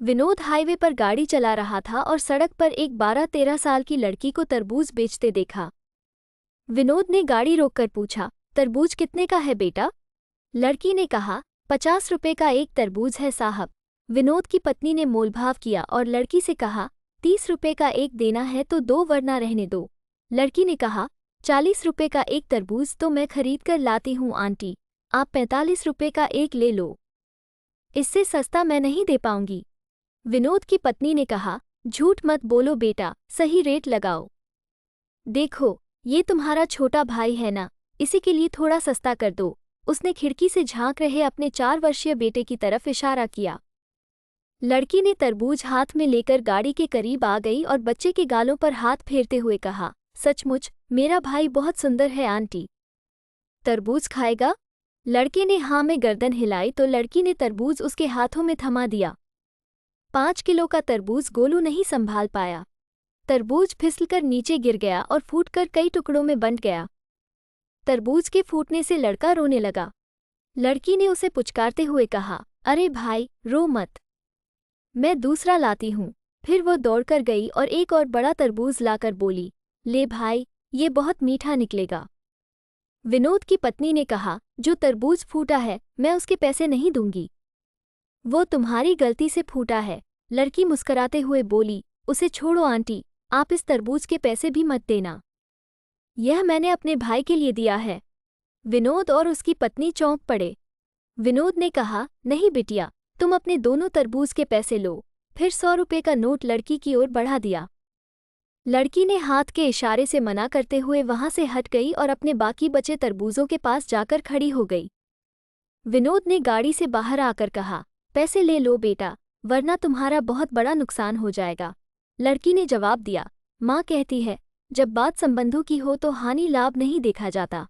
Vinod highway पर गाड़ी चला रहा था और सड़क पर एक 12-13 साल की लड़की को तरबूज बेचते देखा। विनोद ने गाड़ी रोककर पूछा, तरबूज कितने का है बेटा? लड़की ने कहा, 50 रुपये का एक तरबूज है साहब। विनोद की पत्नी ने मोलभाव किया और लड़की से कहा, 30 रुपये का एक देना है तो दो वरना रहने दो। लड़की ने कहा, 40 रुपये का एक तरबूज तो मैं खरीद कर लाती हूँ आंटी, आप 45 रुपये का एक ले लो, इससे सस्ता मैं नहीं दे पाऊंगी। विनोद की पत्नी ने कहा, झूठ मत बोलो बेटा, सही रेट लगाओ। देखो, ये तुम्हारा छोटा भाई है ना, इसी के लिए थोड़ा सस्ता कर दो। उसने खिड़की से झांक रहे अपने 4 वर्षीय बेटे की तरफ इशारा किया। लड़की ने तरबूज हाथ में लेकर गाड़ी के करीब आ गई और बच्चे के गालों पर हाथ फेरते हुए कहा, सचमुच मेरा भाई बहुत सुंदर है आंटी। तरबूज खाएगा? लड़के ने हाँ में गर्दन हिलाई तो लड़की ने तरबूज उसके हाथों में थमा दिया। 5 किलो का तरबूज गोलू नहीं संभाल पाया। तरबूज फिसलकर नीचे गिर गया और फूटकर कई टुकड़ों में बंट गया। तरबूज के फूटने से लड़का रोने लगा। लड़की ने उसे पुचकारते हुए कहा, अरे भाई, रो मत, मैं दूसरा लाती हूँ। फिर वो दौड़कर गई और एक और बड़ा तरबूज लाकर बोली, ले भाई, ये बहुत मीठा निकलेगा। विनोद की पत्नी ने कहा, जो तरबूज फूटा है मैं उसके पैसे नहीं दूंगी। वो तुम्हारी गलती से फूटा है। लड़की मुस्कराते हुए बोली, उसे छोड़ो आंटी, आप इस तरबूज के पैसे भी मत देना, यह मैंने अपने भाई के लिए दिया है। विनोद और उसकी पत्नी चौंक पड़े। विनोद ने कहा, नहीं बिटिया, तुम अपने दोनों तरबूज के पैसे लो। फिर 100 रुपये का नोट लड़की की ओर बढ़ा दिया। लड़की ने हाथ के इशारे से मना करते हुए वहां से हट गई और अपने बाकी बचे तरबूजों के पास जाकर खड़ी हो गई। विनोद ने गाड़ी से बाहर आकर कहा, पैसे ले लो बेटा, वरना तुम्हारा बहुत बड़ा नुकसान हो जाएगा। लड़की ने जवाब दिया, माँ कहती है, जब बात संबंधों की हो तो हानि लाभ नहीं देखा जाता।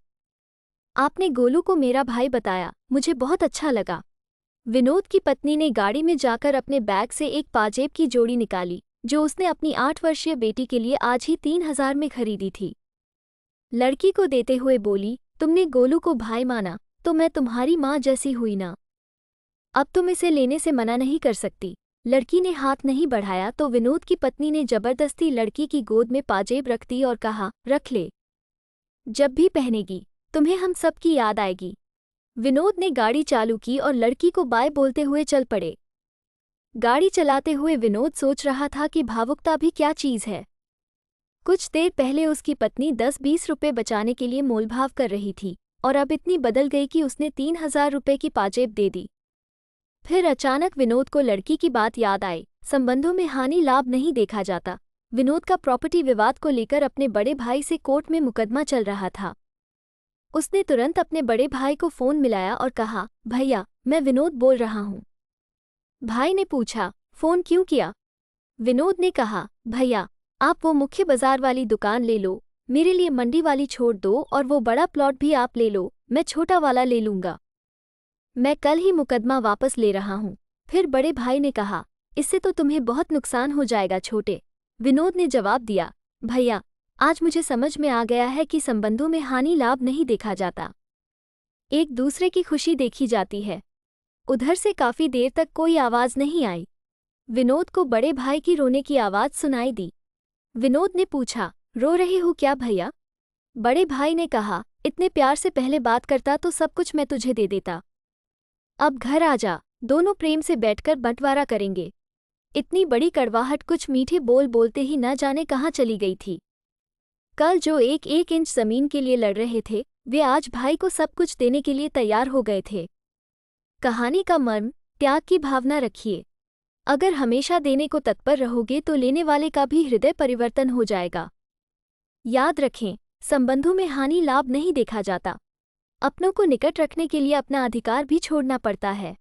आपने गोलू को मेरा भाई बताया, मुझे बहुत अच्छा लगा। विनोद की पत्नी ने गाड़ी में जाकर अपने बैग से एक पाजेब की जोड़ी निकाली, जो उसने अपनी 8 वर्षीय बेटी के लिए आज ही 3000 में खरीदी थी। लड़की को देते हुए बोली, तुमने गोलू को भाई माना तो मैं तुम्हारी माँ जैसी हुई ना, अब तुम इसे लेने से मना नहीं कर सकती। लड़की ने हाथ नहीं बढ़ाया तो विनोद की पत्नी ने जबरदस्ती लड़की की गोद में पाजेब रख दी और कहा, रख ले, जब भी पहनेगी तुम्हें हम सब की याद आएगी। विनोद ने गाड़ी चालू की और लड़की को बाय बोलते हुए चल पड़े। गाड़ी चलाते हुए विनोद सोच रहा था कि भावुकता भी क्या चीज़ है। कुछ देर पहले उसकी पत्नी 10-20 रुपये बचाने के लिए मोलभाव कर रही थी और अब इतनी बदल गई कि उसने 3000 रुपये की पाजेब दे दी। फिर अचानक विनोद को लड़की की बात याद आई, संबंधों में हानि लाभ नहीं देखा जाता। विनोद का प्रॉपर्टी विवाद को लेकर अपने बड़े भाई से कोर्ट में मुकदमा चल रहा था। उसने तुरंत अपने बड़े भाई को फ़ोन मिलाया और कहा, भैया, मैं विनोद बोल रहा हूँ। भाई ने पूछा, फ़ोन क्यों किया? विनोद ने कहा, भैया, आप वो मुख्य बाजार वाली दुकान ले लो, मेरे लिए मंडी वाली छोड़ दो और वो बड़ा प्लॉट भी आप ले लो, मैं छोटा वाला ले लूँगा। मैं कल ही मुकदमा वापस ले रहा हूँ। फिर बड़े भाई ने कहा, इससे तो तुम्हें बहुत नुकसान हो जाएगा छोटे। विनोद ने जवाब दिया, भैया, आज मुझे समझ में आ गया है कि संबंधों में हानि लाभ नहीं देखा जाता, एक दूसरे की खुशी देखी जाती है। उधर से काफी देर तक कोई आवाज नहीं आई। विनोद को बड़े भाई की रोने की आवाज सुनाई दी। विनोद ने पूछा, रो रहे हो क्या भैया? बड़े भाई ने कहा, इतने प्यार से पहले बात करता तो सब कुछ मैं तुझे दे देता। अब घर आ जा, दोनों प्रेम से बैठकर बंटवारा करेंगे। इतनी बड़ी कड़वाहट कुछ मीठे बोल बोलते ही न जाने कहाँ चली गई थी। कल जो 1-1 इंच जमीन के लिए लड़ रहे थे, वे आज भाई को सब कुछ देने के लिए तैयार हो गए थे। कहानी का मर्म, त्याग की भावना रखिए। अगर हमेशा देने को तत्पर रहोगे तो लेने वाले का भी हृदय परिवर्तन हो जाएगा। याद रखें, संबंधों में हानि लाभ नहीं देखा जाता, अपनों को निकट रखने के लिए अपना अधिकार भी छोड़ना पड़ता है।